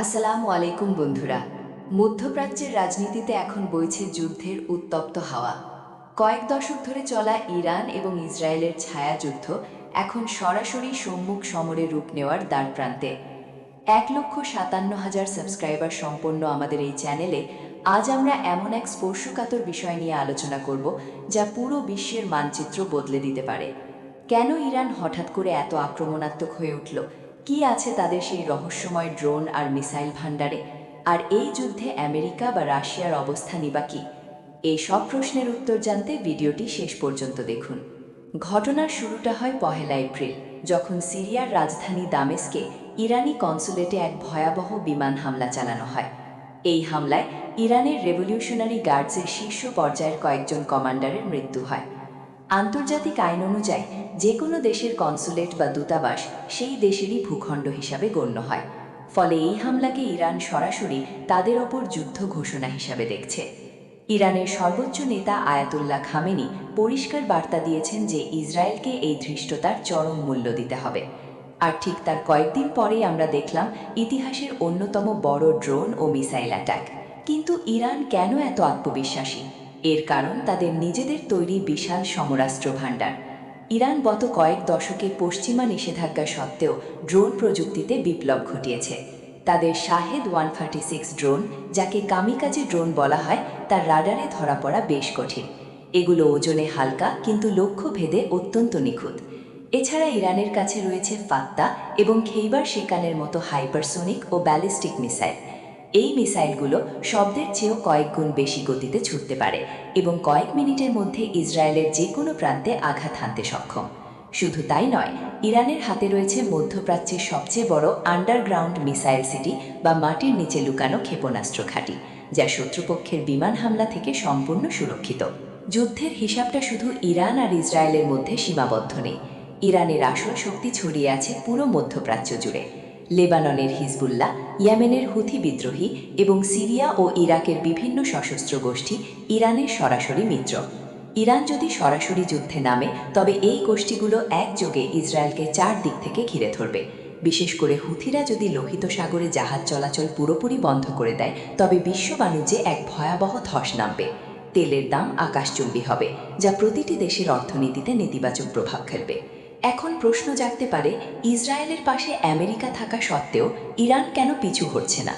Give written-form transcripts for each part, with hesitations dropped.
আসসালামু আলাইকুম বন্ধুরা। মধ্যপ্রাচ্যের রাজনীতিতে এখন বইছে যুদ্ধের উত্তপ্ত হাওয়া। কয়েক দশক ধরে চলা ইরান এবং ইসরায়েলের ছায়াযুদ্ধ এখন সরাসরি সম্মুখ সমরে রূপ নেওয়ার দ্বারপ্রান্তে। 1,57,000 সাবস্ক্রাইবার সম্পন্ন আমাদের এই চ্যানেলে আজ আমরা এমন এক স্পর্শকাতর বিষয় নিয়ে আলোচনা করব যা পুরো বিশ্বের মানচিত্র বদলে দিতে পারে। কেন ইরান হঠাৎ করে এত আক্রমণাত্মক হয়ে উঠল? কি আছে তাদের সেই রহস্যময় ড্রোন আর মিসাইল ভাণ্ডারে? আর এই যুদ্ধে আমেরিকা বা রাশিয়ার অবস্থানই বা কী? এই সব প্রশ্নের উত্তর জানতে ভিডিওটি শেষ পর্যন্ত দেখুন। ঘটনার শুরুটা হয় 1 এপ্রিল, যখন সিরিয়ার রাজধানী দামেস্কে ইরানি কনসুলেটে এক ভয়াবহ বিমান হামলা চালানো হয়। এই হামলায় ইরানের রেভলিউশনারি গার্ডসের শীর্ষ পর্যায়ের কয়েকজন কমান্ডারের মৃত্যু হয়। আন্তর্জাতিক আইন অনুযায়ী যে কোনো দেশের কনসুলেট বা দূতাবাস সেই দেশেরই ভূখণ্ড হিসাবে গণ্য হয়। ফলে এই হামলাকে ইরান সরাসরি তাদের ওপর যুদ্ধ ঘোষণা হিসাবে দেখছে। ইরানের সর্বোচ্চ নেতা আয়াতুল্লাহ খামেনি পরিষ্কার বার্তা দিয়েছেন যে ইসরায়েলকে এই ধৃষ্টতার চরম মূল্য দিতে হবে। আর ঠিক তার কয়েকদিন পরেই আমরা দেখলাম ইতিহাসের অন্যতম বড় ড্রোন ও মিসাইল অ্যাটাক। কিন্তু ইরান কেন এত আত্মবিশ্বাসী? এর কারণ তাদের নিজেদের তৈরি বিশাল সমরাস্ত্র ভাণ্ডার। ইরান গত কয়েক দশকে পশ্চিমা নিষেধাজ্ঞা সত্ত্বেও ড্রোন প্রযুক্তিতে বিপ্লব ঘটিয়েছে। তাদের শাহেদ 136 ড্রোন, যাকে কামিকাজে ড্রোন বলা হয়, তার রাডারে ধরা পড়া বেশ কঠিন। এগুলো ওজনে হালকা কিন্তু লক্ষ্য ভেদে অত্যন্ত নিখুঁত। এছাড়া ইরানের কাছে রয়েছে ফাত্তা এবং খেইবার শেকানের মতো হাইপারসোনিক ও ব্যালিস্টিক মিসাইল। এই মিসাইলগুলো শব্দের চেয়েও কয়েক গুণ বেশি গতিতে ছুটতে পারে এবং কয়েক মিনিটের মধ্যে ইসরায়েলের যে কোনো প্রান্তে আঘাত হানতে সক্ষম। শুধু তাই নয়, ইরানের হাতে রয়েছে মধ্যপ্রাচ্যের সবচেয়ে বড় আন্ডারগ্রাউন্ড মিসাইল সিটি বা মাটির নিচে লুকানো ক্ষেপণাস্ত্র ঘাঁটি, যা শত্রুপক্ষের বিমান হামলা থেকে সম্পূর্ণ সুরক্ষিত। যুদ্ধের হিসাবটা শুধু ইরান আর ইসরায়েলের মধ্যে সীমাবদ্ধ নেই। ইরানের আসল শক্তি ছড়িয়ে আছে পুরো মধ্যপ্রাচ্য জুড়ে। লেবাননের হিজবুল্লাহ, ইয়েমেনের হুথি বিদ্রোহী এবং সিরিয়া ও ইরাকের বিভিন্ন সশস্ত্র গোষ্ঠী ইরানের সরাসরি মিত্র। ইরান যদি সরাসরি যুদ্ধে নামে, তবে এই গোষ্ঠীগুলো একযোগে ইসরায়েলকে 4 দিক থেকে ঘিরে ধরবে। বিশেষ করে হুথিরা যদি লোহিত সাগরে জাহাজ চলাচল পুরোপুরি বন্ধ করে দেয়, তবে বিশ্ব বাণিজ্যে এক ভয়াবহ ধস নামবে। তেলের দাম আকাশচুম্বী হবে, যা প্রতিটি দেশের অর্থনীতিতে নেতিবাচক প্রভাব ফেলবে। এখন প্রশ্ন জাগতে পারে, ইসরায়েলের পাশে আমেরিকা থাকা সত্ত্বেও ইরান কেন পিছু হটছে না?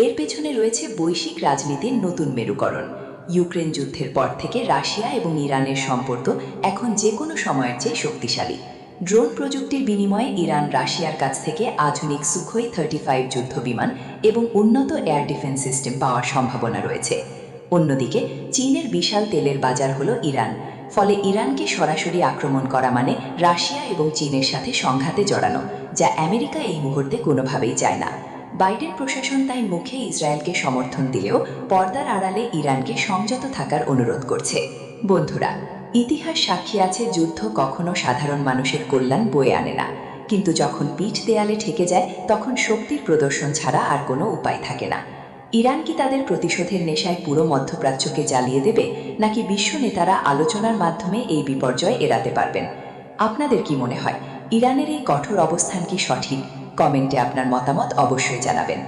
এর পেছনে রয়েছে বৈশ্বিক রাজনীতির নতুন মেরুকরণ। ইউক্রেন যুদ্ধের পর থেকে রাশিয়া এবং ইরানের সম্পর্ক এখন যে কোনো সময়ের চেয়ে শক্তিশালী। ড্রোন প্রযুক্তির বিনিময়ে ইরান রাশিয়ার কাছ থেকে আধুনিক সুখোই 35 যুদ্ধবিমান এবং উন্নত এয়ার ডিফেন্স সিস্টেম পাওয়ার সম্ভাবনা রয়েছে। অন্যদিকে চীনের বিশাল তেলের বাজার হল ইরান। ফলে ইরানকে সরাসরি আক্রমণ করা মানে রাশিয়া এবং চীনের সাথে সংঘাতে জড়ানো, যা আমেরিকা এই মুহূর্তে কোনোভাবেই চায় না। বাইডেন প্রশাসন তাই মুখে ইসরায়েলকে সমর্থন দিলেও পর্দার আড়ালে ইরানকে সংযত থাকার অনুরোধ করছে। বন্ধুরা, ইতিহাস সাক্ষী আছে যুদ্ধ কখনো সাধারণ মানুষের কল্যাণ বয়ে আনে না, কিন্তু যখন পিঠ দেয়ালে ঠেকে যায় তখন শক্তির প্রদর্শন ছাড়া আর কোনো উপায় থাকে না। ইরান কি তাদের প্রতিশোধের নেশায় পুরো মধ্যপ্রাচ্যকে জ্বালিয়ে দেবে, নাকি বিশ্ব নেতারা আলোচনার মাধ্যমে এই বিপর্যয় এড়াতে পারবেন? আপনাদের কি মনে হয়, ইরানের এই কঠোর অবস্থান কি সঠিক? কমেন্টে আপনার মতামত অবশ্যই জানাবেন।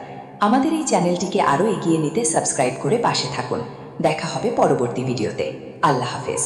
আমাদের এই চ্যানেলটিকে আরও এগিয়ে নিতে সাবস্ক্রাইব করে পাশে থাকুন। দেখা হবে পরবর্তী ভিডিওতে। আল্লাহ হাফেজ।